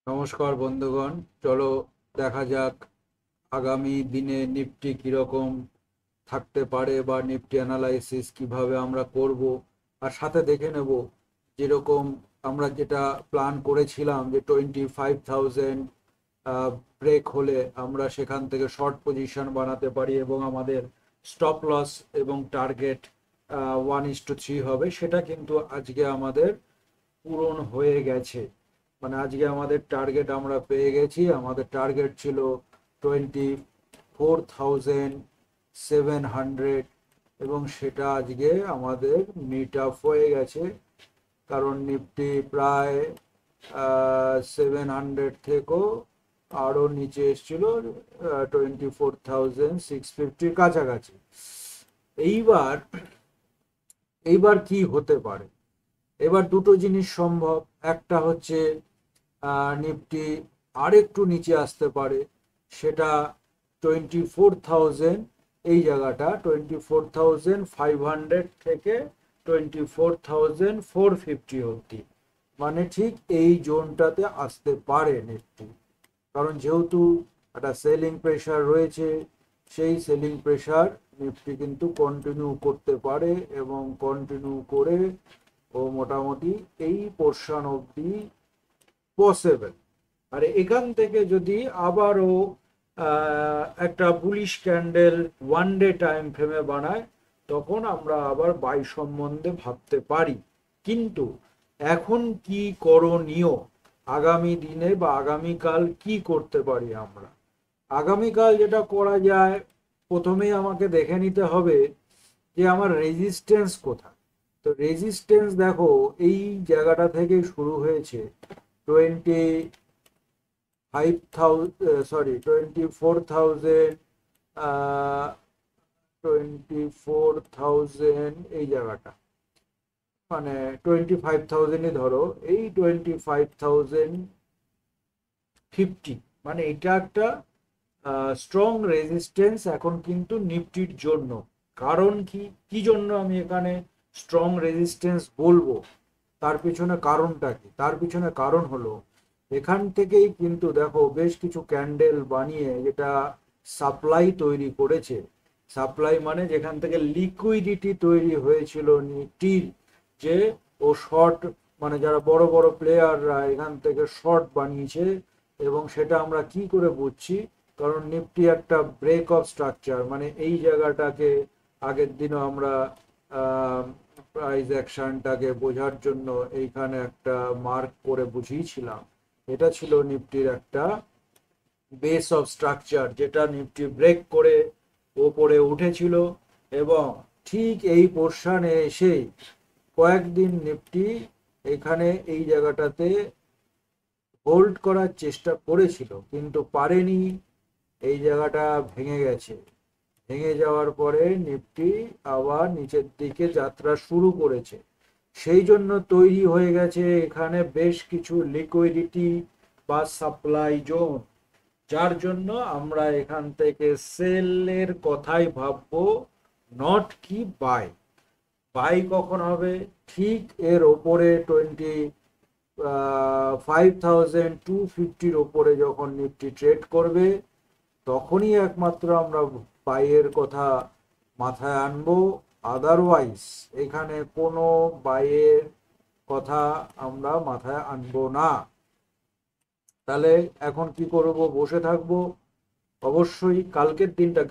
নমস্কার বন্ধুগণ, চলো দেখা যাক আগামী দিনে নিফটি কিরকম থাকতে পারে বা নিফটি অ্যানালাইসিস কিভাবে আমরা করব। আর সাথে দেখে নেব যেরকম আমরা যেটা প্ল্যান করেছিলাম যে 25,000 ব্রেক হলে আমরা সেখান থেকে শর্ট পজিশন বানাতে পারি এবং আমাদের স্টপ লস এবং টার্গেট 1:3 হবে, সেটা কিন্তু আজকে আমাদের পূরণ হয়ে গেছে। মানে আজকে আমাদের টার্গেট আমরা পেয়ে গেছি। আমাদের টার্গেট ছিল 24,700 এবং সেটা আজকে আমাদের মিট আপ হয়ে গেছে। কারণ নিফটি প্রায় 700 থেকেও আরো নিচে এসেছিল, 24,650 কাছাকাছি। এইবার এইবার কি হতে পারে? এবার দুটো জিনিস সম্ভব। একটা হচ্ছে নিফটি আরেকটু নিচে আসতে পারে, সেটা 24,000, এই জায়গাটা 24,500 থেকে 24,450 অবধি, মানে ঠিক এই জোনটাতে আসতে পারে নিফটি। কারণ যেহেতু একটা সেলিং প্রেশার রয়েছে, সেই সেলিং প্রেশার নিফটি কিন্তু কন্টিনিউ করতে পারে এবং কন্টিনিউ করে ও মোটামুটি এই পোর্শন অবধি পসিবল। আর এখান থেকে যদি আবারও একটা bullish candle one day time ফ্রেমে বানায়, তখন আমরা আবার বাই সম্বন্ধে ভাবতে পারি। কিন্তু এখন কি করণীয়? আগামী দিনে বা আগামীকাল কি করতে পারি আমরা? আগামীকাল যেটা করা যায়, প্রথমেই আমাকে দেখে নিতে হবে যে আমার রেজিস্ট্যান্স কোথায়। তো রেজিস্ট্যান্স দেখো, এই জায়গাটা থেকে শুরু হয়েছে 24,000, আহ 24,000 এই জায়গাটা, মানে 25,000ই ধরো, এই 25,050, মানে এটা একটা স্ট্রং রেজিস্ট্যান্স এখন কিন্তু নিফটির জন্য। কারণ কি কি জন্য আমি এখানে স্ট্রং রেজিস্ট্যান্স বলবো, তার পিছনে কারণটা কি? তার পিছনে কারণ হলো, এখান থেকেই কিন্তু দেখো বেশ কিছু ক্যান্ডেল বানিয়ে যেটা সাপ্লাই তৈরি করেছে। সাপ্লাই মানে যেখান থেকে লিকুইডিটি তৈরি হয়েছিল নিফটির, যে ও শর্ট, মানে যারা বড় বড় প্লেয়াররা এখান থেকে শর্ট বানিয়েছে। এবং সেটা আমরা কি করে বুঝছি? কারণ নিফটি একটা ব্রেক অফ স্ট্রাকচার, মানে এই জায়গাটাকে আগের দিনও আমরা প্রাইস অ্যাকশনটাকে বোঝার জন্য এইখানে একটা মার্ক করে বুঝিয়েছিলাম। এটা ছিল নিফটির একটা বেস অফ স্ট্রাকচার, যেটা নিফটি ব্রেক করে ওপরে উঠেছিল। এবং ঠিক এই পোর্শনে এসে কয়েকদিন নিফটি এখানে এই জায়গাটাতে হোল্ড করার চেষ্টা করেছিল, কিন্তু পারেনি। এই জায়গাটা ভেঙে গেছে। ভেঙে যাওয়ার পরে নিফটি আবার নিচের দিকে যাত্রা শুরু করেছে। সেই জন্য তৈরি হয়ে গেছে এখানে বেশ কিছু লিকুইডিটি বা সাপ্লাই জোন, যার জন্য আমরা এখান থেকে সেলের কথাই ভাববো, নট কি বাই। বাই কখন হবে? ঠিক এর ওপরে 25,250 ওপরে যখন নিফটি ট্রেড করবে, তখনই একমাত্র আমরা বাইয়ের কথা মাথায় আনবো। আদারওয়াইজ এখানে কোনো বাইয়ের কথা আমরা মাথায় আনবো না। তাহলে এখন কি করব? বসে থাকবো? অবশ্যই কালকের দিনটা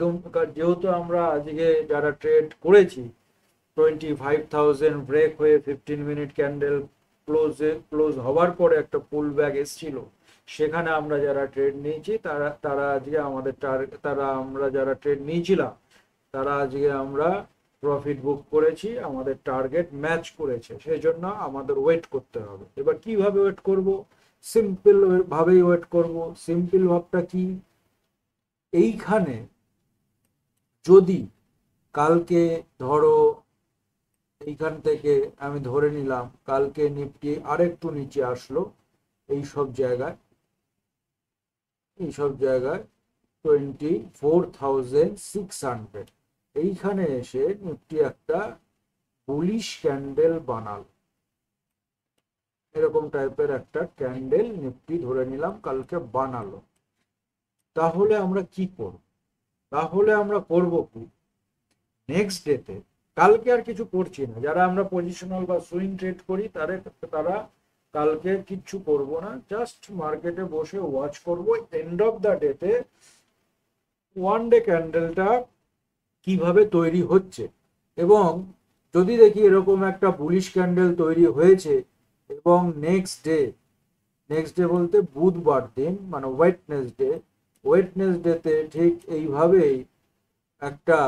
যেহেতু আমরা আজকে যারা ট্রেড করেছি, 25,000 ব্রেক হয়ে 15 মিনিট ক্যান্ডেল ক্লোজ হওয়ার পরে একটা পুল ব্যাক এসছিল, সেখানে আমরা যারা ট্রেড নিয়েছি তারা তারা আজকে আমাদের তারা আমরা যারা ট্রেড নিয়েছিলাম, তারা আজকে আমরা প্রফিট বুক করেছি, আমাদের টার্গেট ম্যাচ করেছে। সেই জন্য আমাদের ওয়েট করতে হবে। এবার কিভাবে ওয়েট করব? সিম্পল ভাবেই ওয়েট করব। সিম্পল ভাবটা কি? এইখানে যদি কালকে ধরো এইখান থেকে আমি ধরে নিলাম কালকে নিফটি আরেকটু নিচে আসলো, এই সব জায়গায়, এইসব জায়গায় 24,600, এইখানে এসে নিফটি একটা বুলিশ ক্যান্ডেল বানাল। এরকম টাইপের একটা ক্যান্ডেল নিফটি ধরে নিলাম কালকে বানালো। তাহলে আমরা কি করব? তাহলে আমরা করব কি, নেক্সট ডেতে, কালকে আর কিছু করছি না, যারা আমরা পজিশনাল বা সুইং ট্রেড করি তারা কালকে কিচ্ছু করব না, জাস্ট মার্কেটে বসে ওয়াচ করব এন্ড অফ দ্য ডেতে ওয়ান ডে ক্যান্ডেলটা কিভাবে তৈরি হচ্ছে। এবং যদি দেখি এরকম একটা বুলিশ ক্যান্ডেল তৈরি হয়েছে এবং নেক্সট ডে বলতে বুধবার দিন মানে ওয়েডনেসডেতে ঠিক এইভাবেই একটা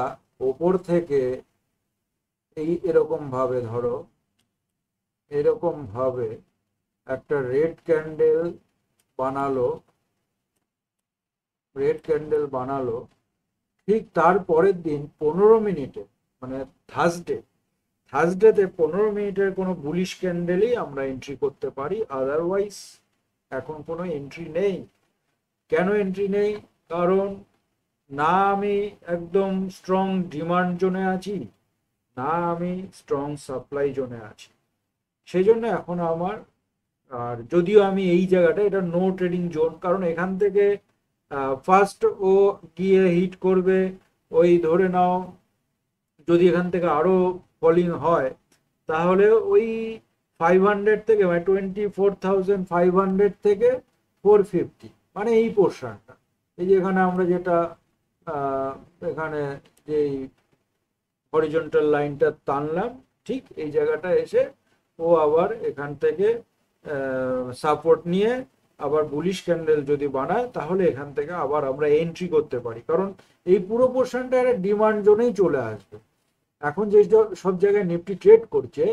ওপর থেকে এরকম ভাবে ধরো, এরকম ভাবে একটা রেড ক্যান্ডেল বানালো, ঠিক তার পরের দিন 15 মিনিটে, মানে থার্সডেতে 15 মিনিটের কোনো বুলিশ ক্যান্ডেলই আমরা এন্ট্রি করতে পারি, আদারওয়াইজ এখন কোনো এন্ট্রি নেই। কেন এন্ট্রি নেই? কারণ না আমি একদম স্ট্রং ডিমান্ড জোনে আছি, না আমি স্ট্রং সাপ্লাই জোনে আছি। সেই জন্য এখন আমার, আর যদিও আমি এই জায়গাটা, এটা নো ট্রেডিং জোন, কারণ এখান থেকে ফার্স্ট ও গিয়ে হিট করবে ওই ধরে নাও, যদি এখান থেকে আরো ফলিং হয় তাহলে ওই 500 থেকে, মানে 24,500 থেকে 450, মানে এই পোর্শনটা, এই যে এখানে আমরা যেটা এখানে যেই হরিজন্টাল লাইনটা টানলাম, ঠিক এই জায়গাটা এসে ও আবার এখান থেকে সাপোর্ট নিয়ে আবার বুলিশ ক্যান্ডেল যদি বানায় তাহলে এখান থেকে আবার আমরা এন্ট্রি করতে পারি, কারণ এই পুরো পোর্শনটা একটা ডিমান্ড জোনেই চলে আসবে। এখন যে সব জায়গায় নিফটি ট্রেড করছে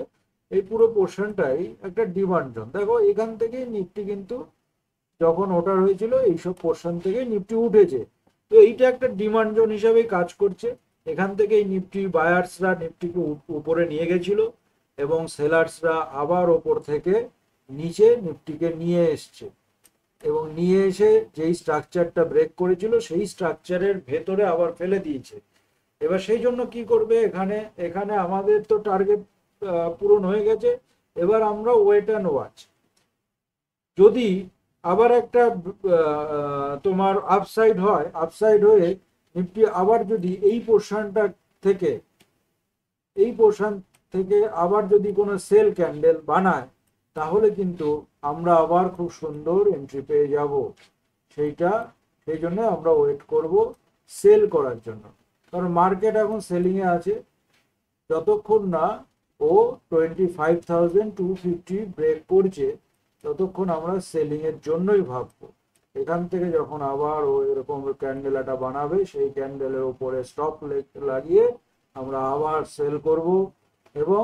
এই পুরো পোর্শনটাই একটা ডিমান্ড জোন। দেখো এখান থেকে নিফটি কিন্তু যখন ওঠার হয়েছিল এইসব পোর্শন থেকে নিফটি উঠেছে, তো এইটা একটা ডিমান্ড জোন হিসাবে কাজ করছে। এখান থেকে এই নিফটি বায়ার্সরা নিফটিকে উপরে নিয়ে গেছিল এবং সেলার্সরা আবার ওপর থেকে নিচে নিফটিকে নিয়ে এসছে, এবং নিয়ে এসে যেই স্ট্রাকচারটা ব্রেক করেছিল সেই স্ট্রাকচারের ভেতরে আবার ফেলে দিয়েছে। এবার সেই জন্য কি করবে, এখানে এখানে আমাদের তো টার্গেট পূরণ হয়ে গেছে, এবার আমরা ওয়েট অ্যান্ড ওয়াচ। যদি আবার একটা তোমার আপসাইড হয়ে নিফটি আবার যদি থেকে এই পোর্শন থেকে আবার যদি কোনো সেল ক্যান্ডেল বানায় তাহলে কিন্তু আমরা আবার খুব সুন্দর এন্ট্রি পেয়ে যাব। সেই জন্য আমরা ওয়েট করব সেল করার জন্য, কারণ মার্কেট এখন সেলিং এ আছে। যতক্ষণ না ও 25,250 ব্রেক করছে ততক্ষণ আমরা সেলিং এর জন্যই ভাববো। এখান থেকে যখন আবার ও এরকম ক্যান্ডেল একটা বানাবে সেই ক্যান্ডেলের উপরে স্টপ লাগিয়ে আমরা আবার সেল করব এবং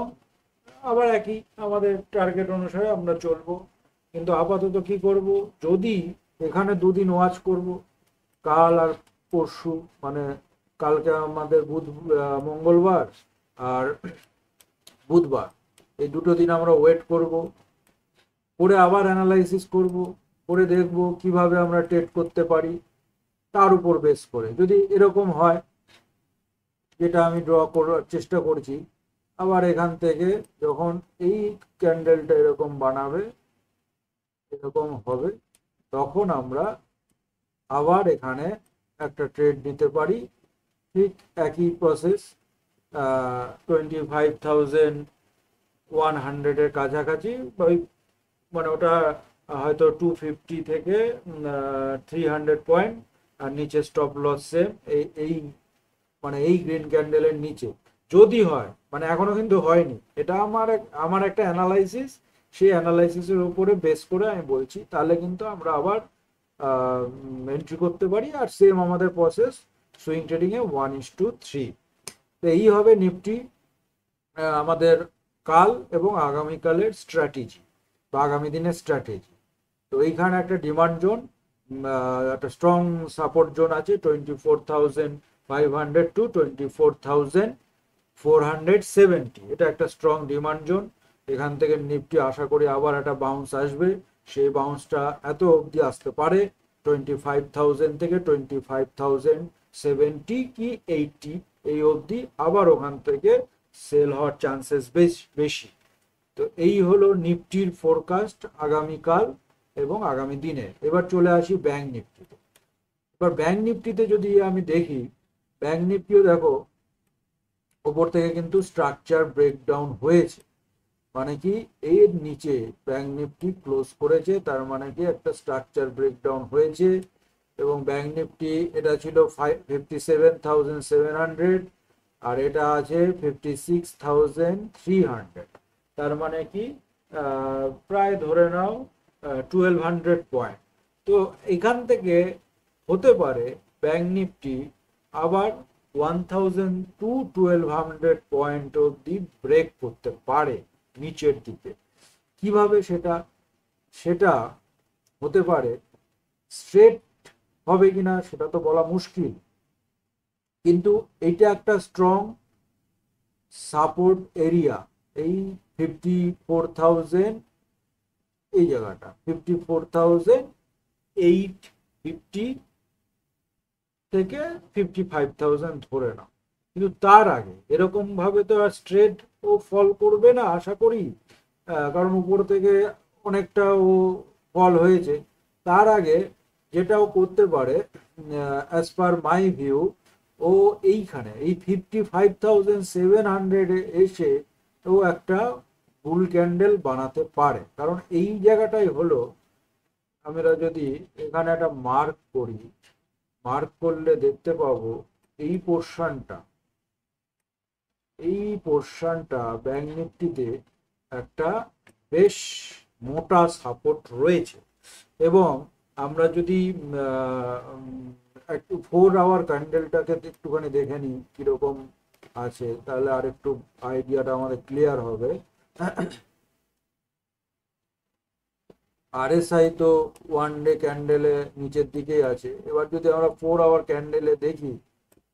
আবার একই আমাদের টার্গেট অনুসারে আমরা চলবো। কিন্তু আপাতত কি করব, যদি এখানে দুদিন ওয়াচ করব, কাল আর পরশু, মানে কালকে আমাদের মঙ্গলবার আর বুধবার, এই দুটো দিন আমরা ওয়েট করব, করে আবার অ্যানালাইসিস করব, করে দেখব কিভাবে আমরা ট্রেড করতে পারি। তার উপর বেস করে যদি এরকম হয়, যেটা আমি ড্র করার চেষ্টা করছি, আবার এখান থেকে যখন এই ক্যান্ডেলটা এরকম বানাবে, এরকম হবে, তখন আমরা আবার এখানে একটা ট্রেড নিতে পারি। ঠিক একই প্রসেস, 25,100 কাছাকাছি, মানে ওটা হয়তো 250 থেকে 300 পয়েন্ট, আর নিচে স্টপ লস সেম এই মানে এই গ্রিন ক্যান্ডেলের নিচে যদি হয়, মানে এখনো কিন্তু হয়নি, এটা আমার একটা অ্যানালাইসিস, সেই অ্যানালাইসিসের উপরে বেস করে আমি বলছি, তাহলে কিন্তু আমরা আবার এন্ট্রি করতে পারি। আর সেম আমাদের প্রসেস সুইং ট্রেডিং এ 1:3। তো এই হবে নিফটি আমাদের কাল এবং আগামীকালের স্ট্র্যাটেজি বা আগামী দিনের স্ট্র্যাটেজি। তো এইখানে একটা ডিমান্ড জোন, একটা স্ট্রং সাপোর্ট জোন আছে 24,500 টু 24,470, এটা একটা স্ট্রং ডিমান্ড জোন। এখান থেকে নিফটি আশা করি আবার একটা বাউন্স আসবে, সেই বাউন্সটা এত অবধি আসতে পারে 25,000 থেকে 25,070 কি 80 এই অবধি, আবার ওখান থেকে সেল হওয়ার চান্সেস বেশি। তো এই হলো নিফটির ফোরকাস্ট আগামীকাল এবং আগামী দিনে। এবার চলে আসি ব্যাংক নিফটিতে। এবার ব্যাংক নিফটিতে যদি আমি দেখি, ব্যাংক নিফটিও দেখো ওপর থেকে কিন্তু স্ট্রাকচার ব্রেকডাউন হয়েছে। মানে কি, এর নিচে ব্যাংক নিফটি ক্লোজ করেছে, তার মানে কি একটা স্ট্রাকচার ব্রেকডাউন হয়েছে। এবং ব্যাংক নিফটি এটা ছিল 57,700, আর এটা আছে 56,300। তার মানে কি প্রায় ধরে নাও 1200 পয়েন্ট। তো এখান থেকে হতে পারে ব্যাংক নিফটি আবার 1,000 to 1,200 পয়েন্ট অব্দি ব্রেক করতে পারে নিচের দিকে। কিভাবে সেটা সেটা হতে পারে, স্ট্রেট হবে কিনা সেটা তো বলা মুশকিল, কিন্তু এটা একটা স্ট্রং সাপোর্ট এরিয়া। এই 54,000, এই জায়গাটা 54,850 থেকে 55,000 ধরে নাও। কিন্তু তার আগে এরকম ভাবে তো আর স্ট্রেট ও ফল করবে না আশা করি, কারণ উপর থেকে অনেকটা ও ফল হয়েছে। তার আগে যেটাও করতে পারে, অ্যাজ পার মাই ভিউ, ও এইখানে এই 55,700 এসে ও একটা বুল ক্যান্ডেল বানাতে পারে। কারণ এই জায়গাটাই হলো, আমরা যদি এখানে একটা মার্ক করি, মার্ক করলে দেখতে পাবো এই পোর্শনটা, এই পোর্শনটা ব্যাংক নিফটিতে একটা বেশ মোটা সাপোর্ট রয়েছে। এবং আমরা যদি একটু 4 আওয়ার ক্যান্ডেলটাকে একটুখানি দেখে নিই কিরকম আছে, তাহলে আর একটু আইডিয়াটা আমাদের ক্লিয়ার হবে। আরএসআই তো 1 ডে ক্যান্ডেলে নিচের দিকেই আছে। এবার যদি আমরা 4 আওয়ার ক্যান্ডেলে দেখি,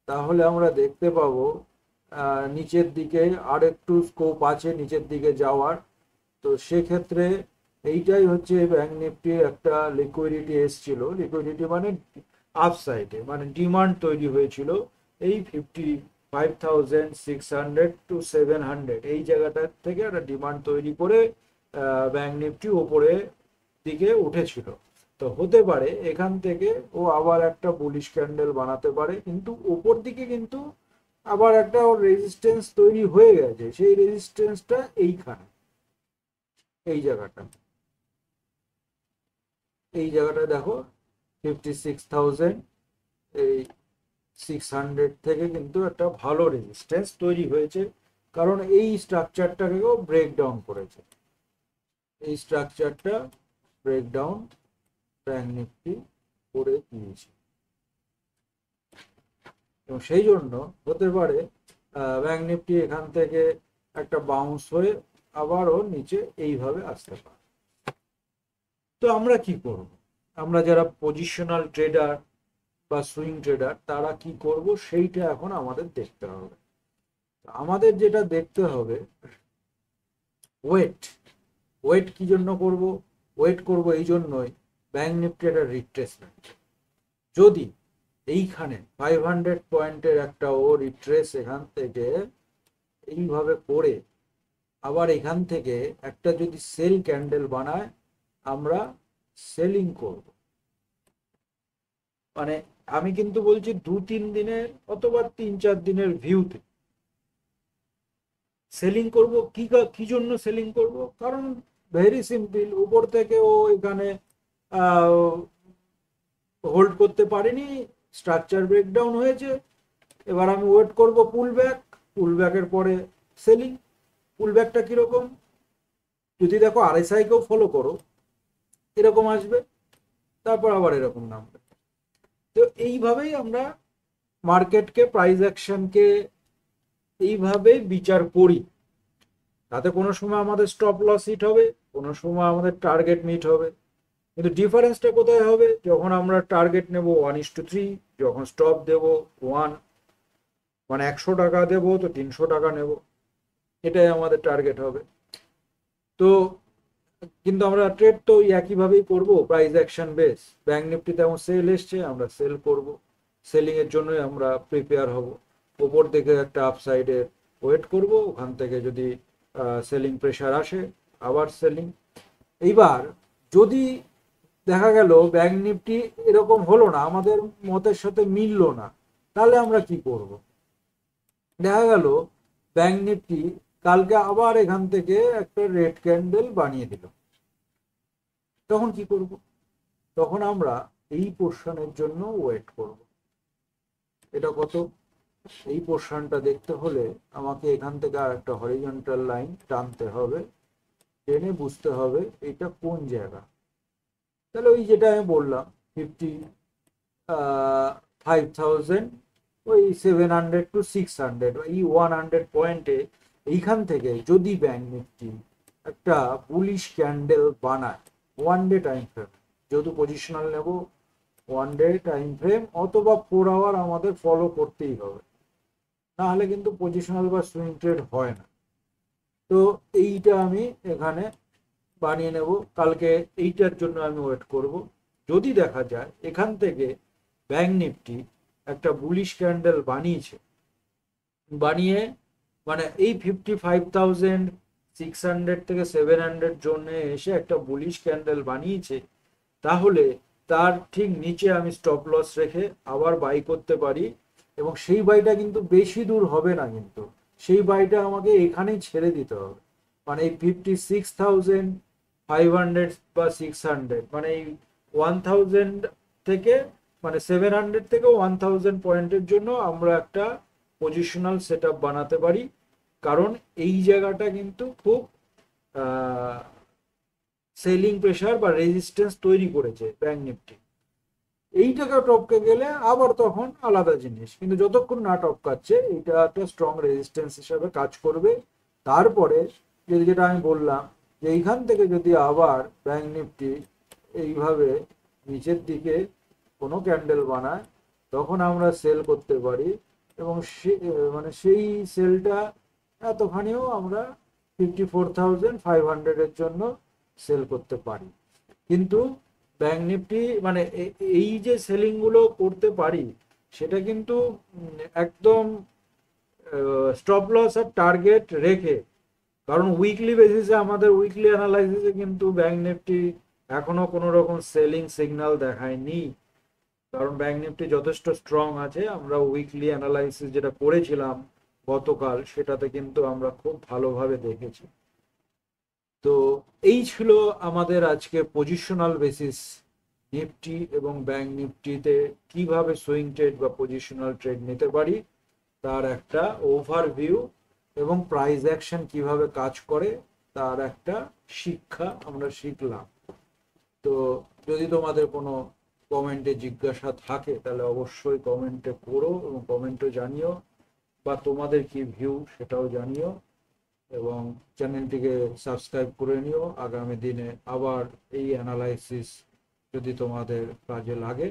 তাহলে আমরা দেখতে পাবো নিচের দিকে আর একটু স্কোপ আছে নিচের দিকে যাওয়ার। তো সেক্ষেত্রে এইটাই হচ্ছে ব্যাংক নিফটির একটা লিকুইডিটি এসছিল, লিকুইডিটি মানে আপসাইডে, মানে ডিমান্ড তৈরি হয়েছিল এই 55,600 to 700, এই জায়গাটার থেকে একটা ডিমান্ড তৈরি করে ব্যাংক নিফটি ওপরে দিকে উঠেছিল। তো হতে পারে এখান থেকে ও আবার একটা বুলিশ ক্যান্ডেল বানাতে পারে, কিন্তু ওপর দিকে কিন্তু আবার একটা ওর রেজিস্ট্যান্স তৈরি হয়ে গেছে। সেই রেজিস্ট্যান্সটা এইখানে, এই জায়গাটা, এই জায়গাটা দেখো 56,000 এই 600 থেকে কিন্তু একটা ভালো রেজিস্ট্যান্স তৈরি হয়েছে, কারণ এই স্ট্রাকচারটাকেও ব্রেকডাউন করেছে। এই স্ট্রাকচারটা ব্রেকডাউন ব্যাংক নিফটি করে দিয়েছে, এবং সেই জন্য হতে পারে ব্যাংক নিফটি এখান থেকে একটা বাউন্স হয়ে আবারও নিচে এইভাবে আসতে পারে। তো আমরা কি করব, আমরা যারা পজিশনাল ট্রেডার বা সুইং ট্রেডার তারা কি করব সেইটা এখন আমাদের দেখতে হবে। আমাদের যেটা দেখতে হবে, ওয়েট। ওয়েট কি জন্য করব? ওয়েট করব এই জন্যই, ব্যাংক নিফটি একটা রিট্রেসমেন্ট। যদি এইখানে 500 পয়েন্টের একটা ও রিট্রেস এখান থেকে এইভাবে করে আবার এখান থেকে একটা যদি সেল ক্যান্ডেল বানায়, আমরা সেলিং করব। মানে আমি কিন্তু বলছি 2-3 দিনের অথবা 3-4 দিনের ভিউতে সেলিং করব। কি জন্য সেলিং করব? কারণ ভেরি সিম্পল, উপর থেকে ও এখানে হোল্ড করতে পারেনি, স্ট্রাকচার ব্রেকডাউন হয়েছে। এবার আমি ওয়েট করব পুল ব্যাক, পুল ব্যাকের পরে সেলিং। পুল ব্যাকটা কিরকম, যদি দেখো আরএসআই কেও ফলো করো, এরকম আসবে, তারপর আবার এরকম নামবে। তো এইভাবেই আমরা মার্কেটকে, প্রাইস অ্যাকশনকে এইভাবে বিচার করি। তাতে কোনো সময় আমাদের স্টপ লস হিট হবে, কোনো সময় আমাদের টার্গেট মিট হবে। কিন্তু ডিফারেন্সটা কোথায় হবে? যখন আমরা টার্গেট নেব 1:3, যখন স্টপ দেব 1, মানে 100 টাকা দেব তো 300 টাকা নেব, এটাই আমাদের টার্গেট হবে। তো কিন্তু আমরা ট্রেড তো একইভাবেই করবো, price action base. Bank Nifty তেমন সেল এসছে, আমরা সেল করব, সেলিং এর জন্যই আমরা প্রিপেয়ার হব। ওপর থেকে একটা আপসাইডে ওয়েট করব, ওখান থেকে যদি সেলিং প্রেশার আসে, আবার সেলিং। এইবার যদি দেখা গেল ব্যাংক নিফটি এরকম হলো না, আমাদের মতের সাথে মিললো না, তাহলে আমরা কি করব? দেখা গেল ব্যাংক নিফটি কালকে আবার এখান থেকে একটা রেড ক্যান্ডেল বানিয়ে দিল, তখন কি করব? তখন আমরা এই পোর্শনের জন্য ওয়েট করব। এটা কত? এই পোর্শনটা দেখতে হলে আমাকে এখান থেকে আর একটা হরিজন্টাল লাইন টানতে হবে, টেনে বুঝতে হবে এটা কোন জায়গা। তাহলে ওই যেটা আমি বললাম 55,000, ওই 700 to 600, এই 100 পয়েন্টে, এইখান থেকে যদি ব্যাংক নিফটি একটা বুলিশ ক্যান্ডেল বানায় ওয়ান ডে টাইম ফ্রেম, যেহেতু পজিশনাল নেব, ওয়ান ডে টাইম ফ্রেম অথবা 4 আওয়ার আমাদের ফলো করতেই হবে, না হলে কিন্তু পজিশনাল বা সুইং ট্রেড হয় না। তো এইটা আমি এখানে বানিয়ে নেব, কালকে এইটার জন্য আমি ওয়েট করব। যদি দেখা যায় এখান থেকে ব্যাংক নিফটি একটা বুলিশ ক্যান্ডেল বানিয়েছে, বানিয়ে মানে এই 55,600 থেকে 700 জোনে এসে একটা বুলিশ ক্যান্ডেল বানিয়েছে, তাহলে তার ঠিক নিচে আমি স্টপ লস রেখে আবার বাই করতে পারি। এবং সেই বাইটা কিন্তু বেশি দূর হবে না, কিন্তু সেই বাইটা আমাকে এখানেই ছেড়ে দিতে হবে। মানে এই 56,500 বা 600, মানে এই 1000 থেকে, মানে 700 থেকে 1000 পয়েন্টের জন্য আমরা একটা পজিশনাল সেট আপ বানাতে পারি। কারণ এই জায়গাটা কিন্তু খুব সেলিং প্রেশার বা রেজিস্ট্যান্স তৈরি করেছে ব্যাংক নিফটি। এই টাকা টপকে গেলে আবার তখন আলাদা জিনিস, কিন্তু যতক্ষণ না টপকাচ্ছে এইটা একটা স্ট্রং রেজিস্ট্যান্স হিসাবে কাজ করবে। তারপরে যেটা আমি বললাম, যে এইখান থেকে যদি আবার ব্যাংক নিফটি এইভাবে নিচের দিকে কোনো ক্যান্ডেল বানায়, তখন আমরা সেল করতে পারি। এবং মানে সেই সেলটা এতখানিও আমরা 54,500-এর জন্য সেল করতে পারি। কিন্তু ব্যাংক নিফটি মানে এই যে সেলিং গুলো করতে পারি, সেটা কিন্তু একদম স্টপ লস আর টার্গেট রেখে। কারণ উইকলি বেসিসে, আমাদের উইকলি অ্যানালাইসিসে কিন্তু ব্যাংক নিফটি এখনো কোনো রকম সেলিং সিগন্যাল দেখায়নি। কারণ ব্যাংক নিফটি যথেষ্ট স্ট্রং আছে, আমরা উইকলি অ্যানালাইসিস যেটা করেছিলাম গতকাল, সেটাতে কিন্তু আমরা খুব ভালোভাবে দেখেছি। তো এই ছিল আমাদের আজকে পজিশনাল বেসিস নিফটি এবং ব্যাংক নিফটিতে কিভাবে সুইং ট্রেড বা পজিশনাল ট্রেড নিতে পারি তার একটা ওভারভিউ, এবং প্রাইস অ্যাকশন কিভাবে কাজ করে তার একটা শিক্ষা আমরা শিখলাম। তো যদি তোমাদের কোনো কমেন্টে জিজ্ঞাসা থাকে তাহলে অবশ্যই কমেন্টে করো এবং কমেন্টে জানিও, বা তোমাদের কি ভিউ সেটাও জানিও। এবং চ্যানেলটিকে সাবস্ক্রাইব করে নিও, আগামী দিনে আবার এই অ্যানালাইসিস যদি তোমাদের কাজে লাগে